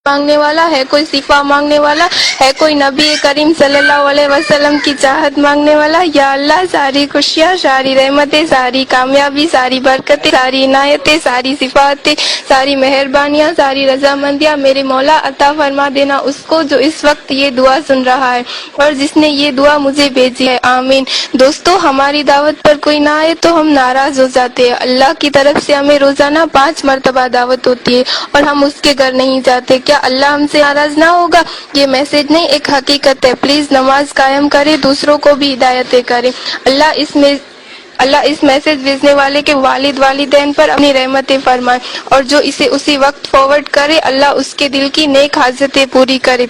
مانگنے والا ہے، کوئی شفا مانگنے والا ہے، کوئی نبی کریم صلی اللہ علیہ وسلم کی چاہت مانگنے والا. یا اللہ ساری خوشیاں، ساری رحمتیں، ساری کامیابی، ساری برکتیں، ساری عنایتیں، ساری صفاتیں، ساری مہربانیاں، ساری رضامندیاں میرے مولا عطا فرما دینا اس کو جو اس وقت یہ دعا سن رہا ہے اور جس نے یہ دعا مجھے بھیجی ہے. آمین. دوستو ہماری دعوت پر کوئی نہ آئے تو ہم ناراض ہو جاتے ہیں. اللہ کی طرف سے ہمیں روزانہ 5 مرتبہ دعوت ہوتی ہے اور ہم اس کے گھر نہیں جاتے. کیا اللہ ہم سے ناراض نہ ہوگا؟ یہ میسج نہیں، ایک حقیقت ہے. پلیز نماز قائم کرے، دوسروں کو بھی ہدایتیں کرے. اللہ اس میسج بھیجنے والے کے والد والدین پر اپنی رحمتیں فرمائے اور جو اسے اسی وقت فارورڈ کرے اللہ اس کے دل کی نیک حاجتیں پوری کرے.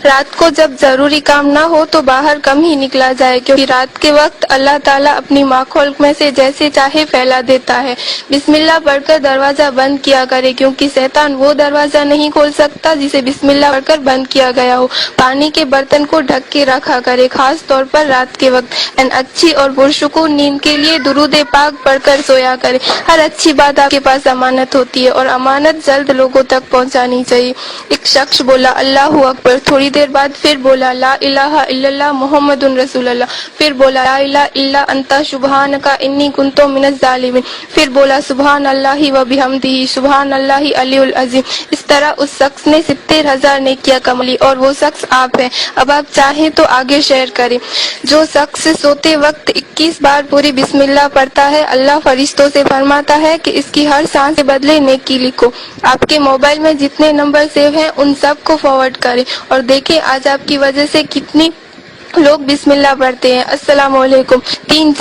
رات کو جب ضروری کام نہ ہو تو باہر کم ہی نکلا جائے، کیونکہ رات کے وقت اللہ تعالیٰ اپنی ماخولق میں سے جیسے چاہے پھیلا دیتا ہے. بسم اللہ پڑھ کر دروازہ بند کیا کرے، کیونکہ شیطان وہ دروازہ نہیں کھول سکتا جسے بسم اللہ پڑھ کر بند کیا گیا ہو. پانی کے برتن کو ڈھک کے رکھا کرے، خاص طور پر رات کے وقت. اچھی اور پرسکون نیند کے لیے درود پاک پڑھ کر سویا کرے. ہر اچھی بات آپ کے پاس امانت ہوتی ہے اور امانت جلد لوگوں تک پہنچانی چاہیے. ایک شخص بولا اللہ اکبر، تھوڑی دیر بعد پھر بولا لا الہ الا اللہ محمد رسول اللہ، پھر بولا لا الہ الا انت سبحانک انی کنت من الظالمین، پھر بولا سبحان اللہ و بحمدہ سبحان اللہ علی العظیم. اس طرح اس شخص نے 70,000 نیکیاں کمالی اور وہ شخص آپ ہیں. اب آپ چاہیں تو آگے شیئر کریں. جو شخص سوتے وقت 21 بار پوری بسم اللہ پڑھتا ہے، اللہ فرشتوں سے فرماتا ہے کہ اس کی ہر سانس کے بدلے نیکی لکھو. آپ کے موبائل میں جتنے نمبر سیو ہیں ان سب کو فارورڈ کریں اور دیکھیں آج آپ کی وجہ سے کتنی لوگ بسم اللہ پڑھتے ہیں. السلام علیکم. تین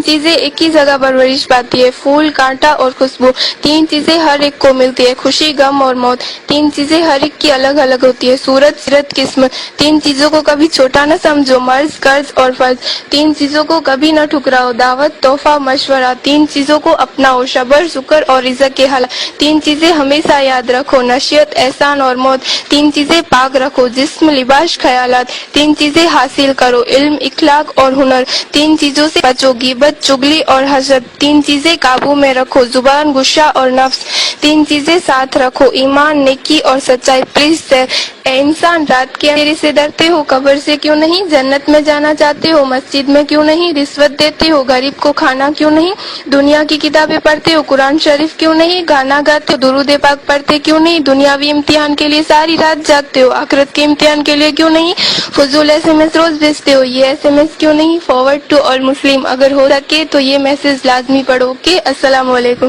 چیزیں ایک ہی جگہ پرورش پاتی ہے، پھول، کانٹا اور خوشبو. 3 چیزیں ہر ایک کو ملتی ہے، خوشی، غم اور موت. 3 چیزیں ہر ایک کی الگ الگ ہوتی ہے، صورت، سیرت، قسمت. 3 چیزوں کو کبھی چھوٹا نہ سمجھو، مرض، قرض اور فرض. 3 چیزوں کو کبھی نہ ٹھکراؤ، دعوت، تحفہ، مشورہ. 3 چیزوں کو اپناؤ، صبر، شکر اور رزق کے حالات. 3 چیزیں ہمیشہ یاد رکھو، نشیت، احسان اور موت. 3 چیزیں پاک رکھو، جسم، لباس، خیالات. 3 چیزیں حاصل کرو، علم، اخلاق اور ہنر. 3 چیزوں سے بچو، غیبت، چغلی اور حسد. 3 چیزیں قابو میں رکھو، زبان، غصہ اور نفس. 3 چیزیں ساتھ رکھو، ایمان، نیکی اور سچائی. پلیز اے انسان، رات کے اندھیرے سے ڈرتے ہو، قبر سے کیوں نہیں؟ جنت میں جانا چاہتے ہو، مسجد میں کیوں نہیں؟ رشوت دیتے ہو، غریب کو کھانا کیوں نہیں؟ دنیا کی کتابیں پڑھتے ہو، قرآن شریف کیوں نہیں؟ گانا گاتے ہو، درود پاک پڑھتے کیوں نہیں؟ دنیاوی امتحان کے لیے ساری رات جاگتے ہو، آخرت کے امتحان کے لیے کیوں نہیں؟ فضول SMS روز بھیجتے ہو، یہ SMS کیوں نہیں؟ فارورڈ ٹو آل مسلم. اگر ہو سکے تو یہ میسج لازمی پڑھو کہ السلام علیکم.